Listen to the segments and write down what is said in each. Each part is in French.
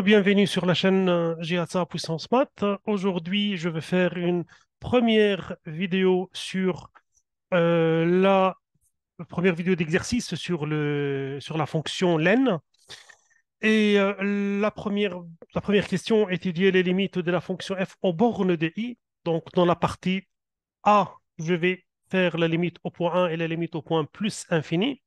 Bienvenue sur la chaîne GATSA Puissance Math. Aujourd'hui, je vais faire une première vidéo sur la première vidéo d'exercice sur la fonction len. Et la première question, étudier les limites de la fonction f aux bornes de i. Donc, dans la partie A, je vais faire la limite au point 1 et la limite au point plus infini.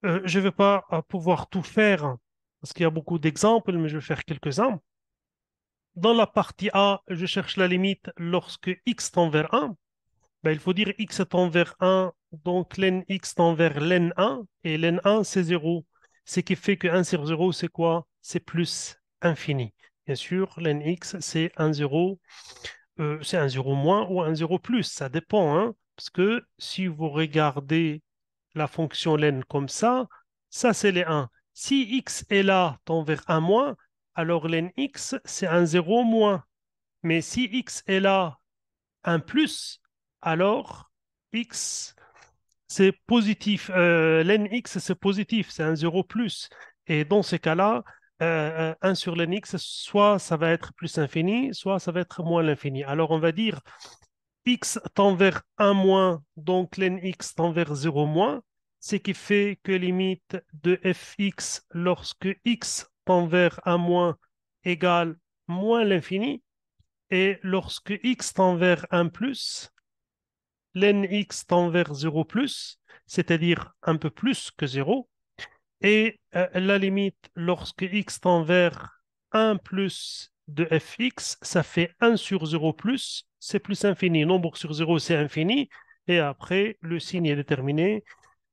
Je ne vais pas pouvoir tout faire parce qu'il y a beaucoup d'exemples, mais je vais faire quelques-uns. Dans la partie A, je cherche la limite lorsque x tend vers 1. Ben, il faut dire x tend vers 1, donc len x tend vers len 1, et len 1, c'est 0. Ce qui fait que 1 sur 0, c'est quoi? C'est plus infini. Bien sûr, len x, c'est 1, 0, c'est 1, 0 moins ou 1, 0 plus, ça dépend, hein, parce que si vous regardez la fonction len comme ça c'est les 1. Si x est là, tend vers 1 moins, alors len x, c'est un 0 moins. Mais si x est là, un plus, alors x, c'est positif. Len x, c'est positif, c'est un 0 plus. Et dans ces cas-là, 1 sur len x, soit ça va être plus infini, soit ça va être moins l'infini. Alors on va dire x tend vers 1 moins, donc len x tend vers 0 moins, ce qui fait que limite de fx lorsque x tend vers 1 moins égale moins l'infini, et lorsque x tend vers 1 plus, len x tend vers 0 plus, c'est-à-dire un peu plus que 0, et la limite lorsque x tend vers 1 plus de fx, ça fait 1 sur 0 plus, c'est plus infini. Nombre sur 0, c'est infini. Et après, le signe est déterminé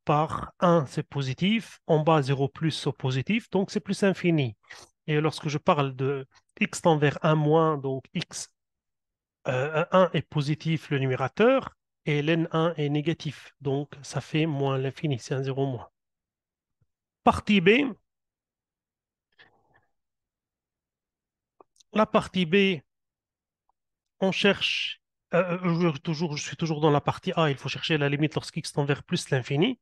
par 1, c'est positif. En bas, 0 plus, c'est positif. Donc, c'est plus infini. Et lorsque je parle de x tend vers 1 moins, donc x 1 est positif, le numérateur, et l'N1 est négatif. Donc, ça fait moins l'infini, c'est un 0 moins. Partie B. La partie B, on cherche, je suis toujours dans la partie A, il faut chercher la limite lorsque x tend vers plus l'infini.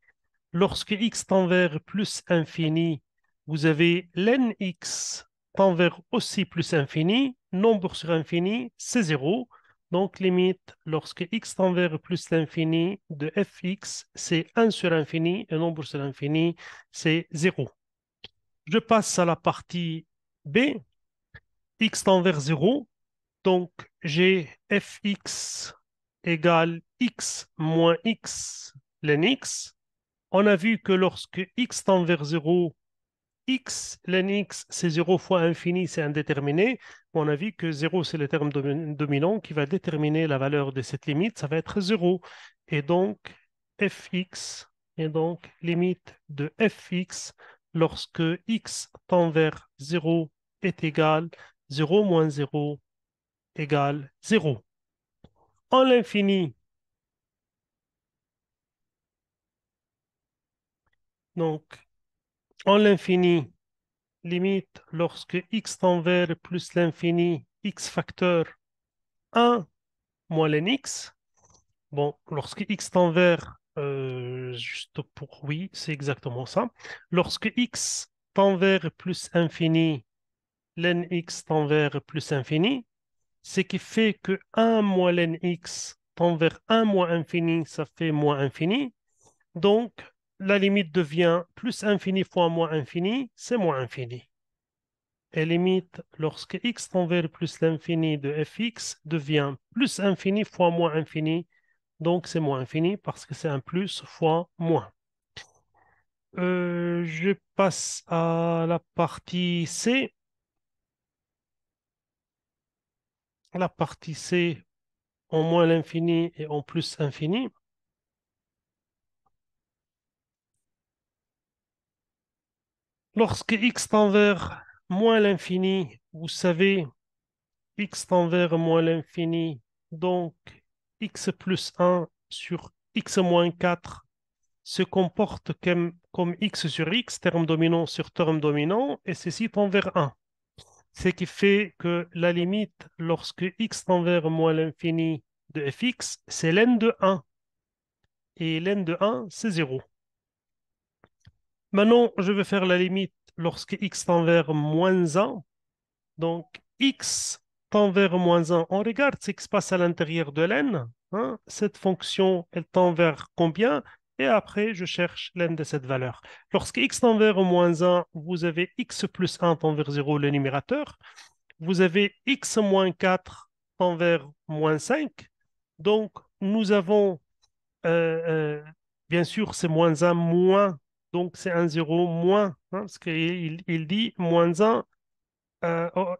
Lorsque x tend vers plus infini, vous avez len x tend vers aussi plus infini, nombre sur infini, c'est 0. Donc, limite, lorsque x tend vers plus l'infini de fx, c'est 1 sur infini, et nombre sur infini, c'est 0. Je passe à la partie B, x tend vers 0. Donc, j'ai fx égale x moins x ln x. On a vu que lorsque x tend vers 0, x ln x, c'est 0 fois infini, c'est indéterminé. On a vu que 0, c'est le terme dominant qui va déterminer la valeur de cette limite. Ça va être 0. Et donc, fx, et donc limite de fx lorsque x tend vers 0 est égal 0 moins 0 égale 0. En l'infini, donc en l'infini, limite lorsque x tend vers plus l'infini, x facteur 1 moins ln x. Bon, lorsque x tend vers, juste pour oui, c'est exactement ça. Lorsque x tend vers plus infini, ln x tend vers plus infini, ce qui fait que 1 moins ln x tend vers 1 moins infini, ça fait moins infini. Donc, la limite devient plus infini fois moins infini, c'est moins infini. Et limite, lorsque x tend vers plus l'infini de fx devient plus infini fois moins infini, donc c'est moins infini parce que c'est un plus fois moins. Je passe à la partie C. La partie C en moins l'infini et en plus infini. Lorsque x tend vers moins l'infini, vous savez, x tend vers moins l'infini, donc x plus 1 sur x moins 4 se comporte comme x sur x, terme dominant sur terme dominant, et ceci tend vers 1. Ce qui fait que la limite, lorsque x tend vers moins l'infini de fx, c'est ln de 1. Et ln de 1, c'est 0. Maintenant, je vais faire la limite lorsque x tend vers moins 1. Donc, x tend vers -1. On regarde ce qui se passe à l'intérieur de l'n. Hein. Cette fonction, elle tend vers combien? Et après, je cherche l'n de cette valeur. Lorsque x tend vers -1, vous avez x plus 1 tend vers 0, le numérateur. Vous avez x moins 4 tend vers -5. Donc, nous avons, bien sûr, c'est -1 moins. Donc, c'est un 0 moins. Hein, parce qu'il dit -1.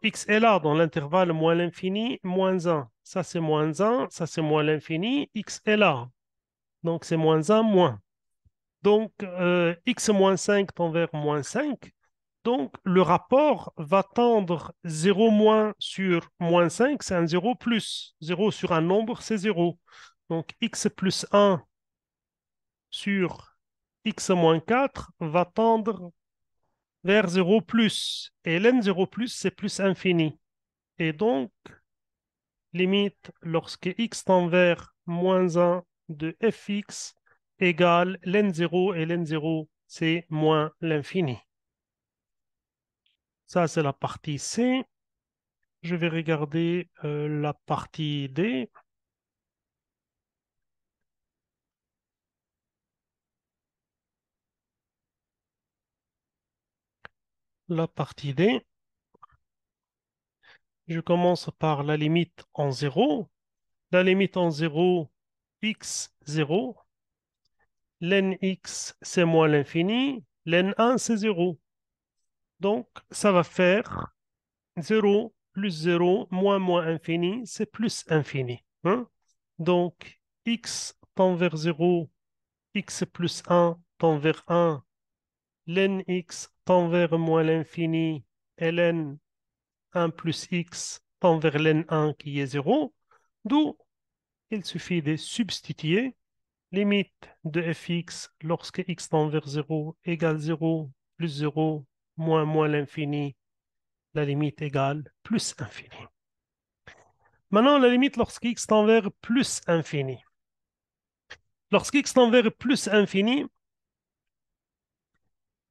X est là dans l'intervalle moins l'infini, -1. Ça, c'est -1, ça, c'est moins l'infini. X est là. Donc, c'est -1, moins. Donc, x moins 5 tend vers -5. Donc, le rapport va tendre 0 moins sur -5, c'est un 0 plus. 0 sur un nombre, c'est 0. Donc, x plus 1 sur x moins 4 va tendre vers 0 plus. Et ln 0 plus, c'est plus infini. Et donc, limite lorsque x tend vers -1 de fx égale ln0 et ln0, c'est moins l'infini. Ça, c'est la partie C. Je vais regarder la partie D. La partie D, je commence par la limite en 0. La limite en 0, x 0. Ln x, c'est moins l'infini. Ln 1, c'est 0. Donc, ça va faire 0 plus 0 moins moins infini, c'est plus infini. Hein? Donc, x tend vers 0, x plus 1 tend vers 1, ln x tend vers moins l'infini, et ln 1 plus x tend vers ln 1 qui est 0, d'où il suffit de substituer limite de fx lorsque x tend vers 0 égale 0 plus 0 moins moins l'infini, la limite égale plus infini. Maintenant, la limite lorsque x tend vers plus infini. Lorsque x tend vers plus infini,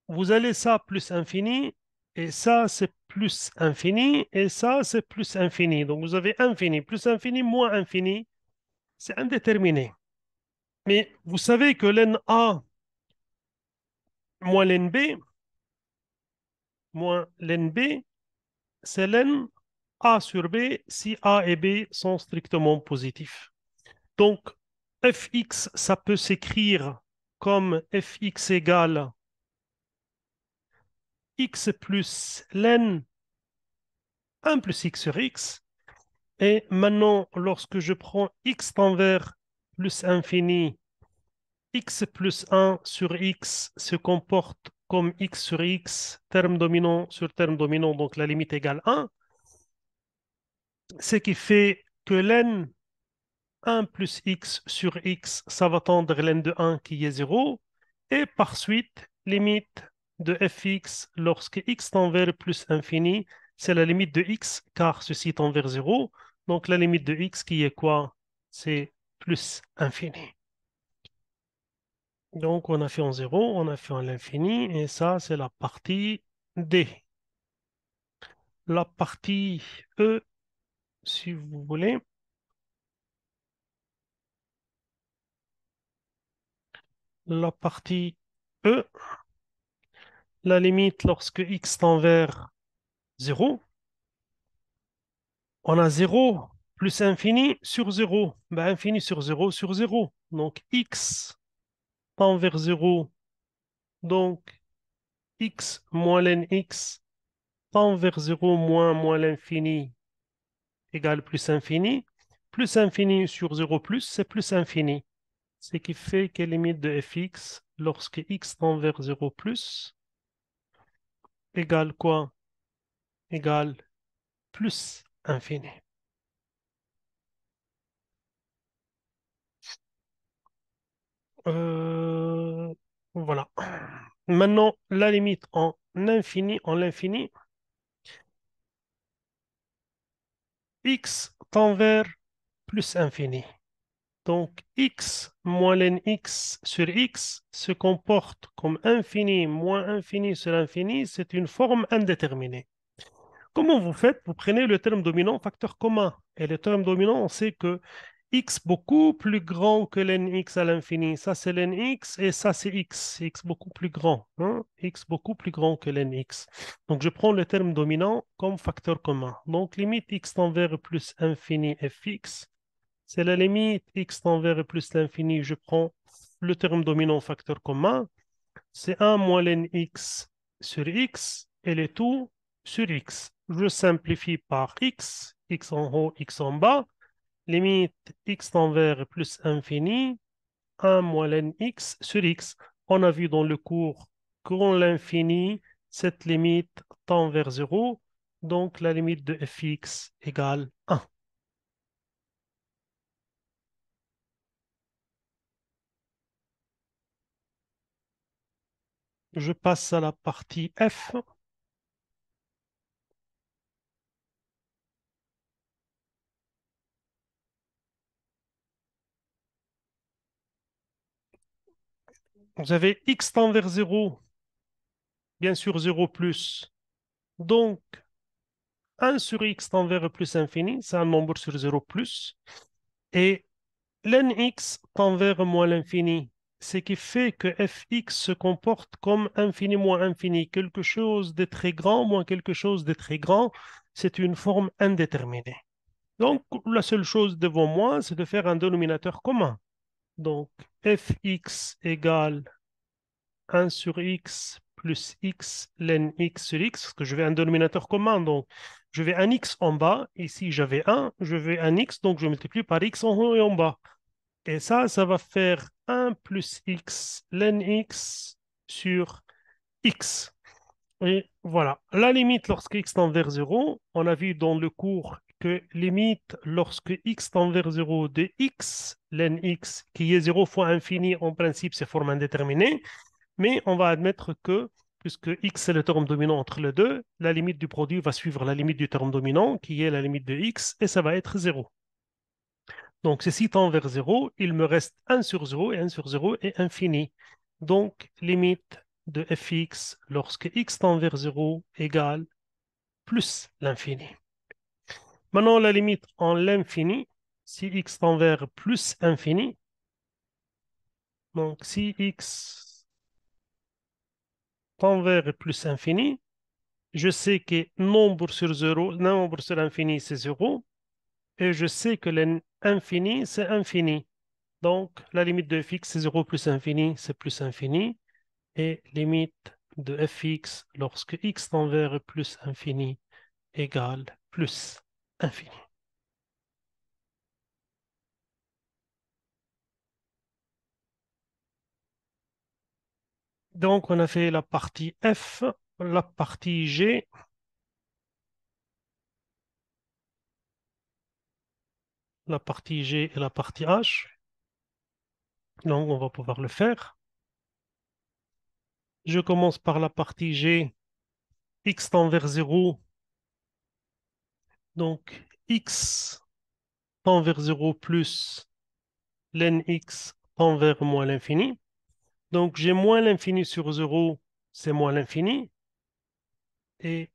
vous allez ça plus infini, et ça c'est plus infini, et ça c'est plus infini. Donc vous avez infini, plus infini, moins infini, c'est indéterminé. Mais vous savez que ln A moins ln B, moins ln B, c'est ln A sur B si A et B sont strictement positifs. Donc, fx, ça peut s'écrire comme fx égale x plus ln 1 plus x sur x. Et maintenant, lorsque je prends x tend vers plus infini, x plus 1 sur x se comporte comme x sur x, terme dominant sur terme dominant, donc la limite égale 1, ce qui fait que ln 1 plus x sur x, ça va tendre ln de 1 qui est 0, et par suite, limite de fx lorsque x tend vers plus infini, c'est la limite de x car ceci tend vers 0, donc la limite de x qui est quoi? C'est plus infini. Donc on a fait en 0, on a fait en l'infini, et ça c'est la partie D. La partie E, si vous voulez, la partie E, la limite lorsque x tend vers 0, on a 0 plus infini sur 0. Ben, infini sur 0 sur 0. Donc x tend vers 0. Donc x moins ln x tend vers 0 moins moins l'infini égale plus infini. Plus infini sur 0 plus, c'est plus infini. Ce qui fait que limite de fx lorsque x tend vers 0 plus égale quoi? Égale plus infini. Euh, voilà. Maintenant, la limite en l'infini, x tend vers plus infini. Donc, x moins ln x sur x se comporte comme infini moins infini sur infini. C'est une forme indéterminée. Comment vous faites? Vous prenez le terme dominant facteur commun. Et le terme dominant, on sait que x beaucoup plus grand que lnx à l'infini. Ça, c'est lnx et ça, c'est x. X beaucoup plus grand, hein. X beaucoup plus grand que lnx. Donc, je prends le terme dominant comme facteur commun. Donc, limite x tend vers plus infini fx. C'est la limite x tend vers plus l'infini. Je prends le terme dominant facteur commun. C'est 1 moins lnx sur x et le tout sur x. Je simplifie par x, x en haut, x en bas. Limite x tend vers plus infini, 1 moins lnx sur x. On a vu dans le cours qu'en l'infini, cette limite tend vers 0. Donc la limite de fx égale 1. Je passe à la partie f. Vous avez x tend vers 0, bien sûr 0 plus. Donc 1 sur x tend vers plus infini, c'est un nombre sur 0 plus. Et lnx tend vers moins l'infini, ce qui fait que fx se comporte comme infini moins infini, quelque chose de très grand moins quelque chose de très grand, c'est une forme indéterminée. Donc, la seule chose devant moi, c'est de faire un dénominateur commun. Donc, fx égale 1 sur x plus x ln x sur x, parce que je vais un dénominateur commun, donc je vais un x en bas, ici j'avais 1, je vais un x, donc je multiplie par x en haut et en bas. Et ça va faire 1 plus x ln x sur x. Et voilà, la limite lorsque x tend vers 0, on a vu dans le cours que limite lorsque x tend vers 0 de x ln x, qui est 0 fois infini, en principe c'est forme indéterminée, mais on va admettre que, puisque x est le terme dominant entre les deux, la limite du produit va suivre la limite du terme dominant, qui est la limite de x, et ça va être 0. Donc, ceci tend vers 0, il me reste 1 sur 0, et 1 sur 0 est infini. Donc, limite de fx lorsque x tend vers 0 égale plus l'infini. Maintenant, la limite en l'infini, si x tend vers plus infini, donc si x tend vers plus infini, je sais que nombre sur 0, nombre sur infini, c'est 0. Et je sais que l'infini, c'est infini. Donc, la limite de fx, c'est 0 plus infini, c'est plus infini. Et limite de fx lorsque x tend vers plus infini égale plus infini. Donc, on a fait la partie f, la partie g, la partie g et la partie h. Donc, on va pouvoir le faire. Je commence par la partie g, x tend vers 0. Donc, x tend vers 0 plus ln x tend vers moins l'infini. Donc, j'ai moins l'infini sur 0, c'est moins l'infini. Et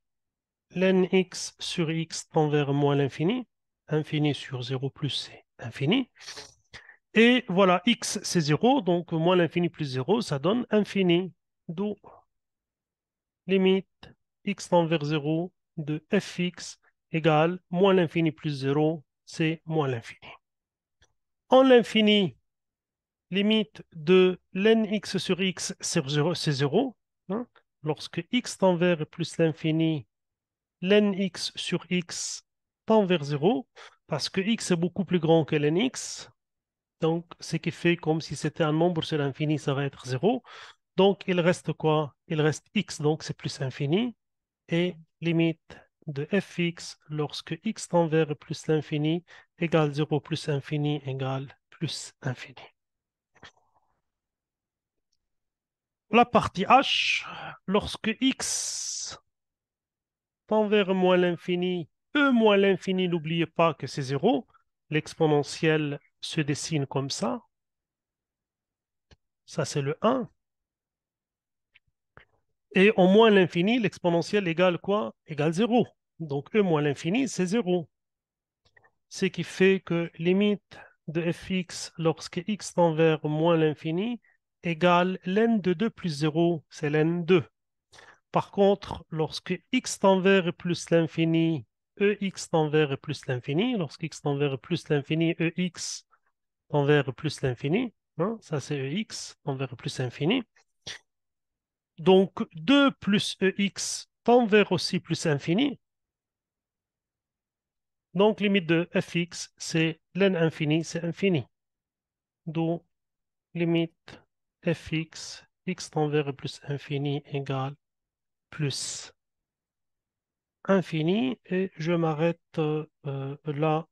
ln x sur x tend vers moins l'infini. Infini sur 0 plus, c'est infini. Et voilà, x, c'est 0, donc moins l'infini plus 0, ça donne infini. D'où limite x tend vers 0 de fx égale moins l'infini plus 0, c'est moins l'infini. En l'infini, limite de ln x sur x, c'est 0. Hein. Lorsque x tend vers plus l'infini, ln x sur x tend vers 0, parce que x est beaucoup plus grand que ln x. Donc, ce qui fait comme si c'était un nombre sur l'infini, ça va être 0. Donc, il reste quoi? Il reste x, donc c'est plus infini. Et limite de fx lorsque x tend vers plus l'infini égale 0 plus infini égale plus infini. La partie h, lorsque x tend vers moins l'infini, e moins l'infini, n'oubliez pas que c'est 0, l'exponentielle se dessine comme ça c'est le 1, et au moins l'infini, l'exponentielle égale quoi? Égale 0. Donc e moins l'infini, c'est 0. Ce qui fait que limite de fx lorsque x tend vers moins l'infini égale ln de 2 plus 0, c'est ln 2. Par contre, lorsque x tend vers plus l'infini, ex tend vers plus l'infini, lorsque x tend vers plus l'infini, ex tend vers plus l'infini, hein, ça c'est ex tend vers plus l'infini. Donc 2 plus ex tend vers aussi plus infini. Donc limite de fx, c'est ln infini, c'est infini. Donc limite fx, x tend vers plus infini égale plus infini. Et je m'arrête là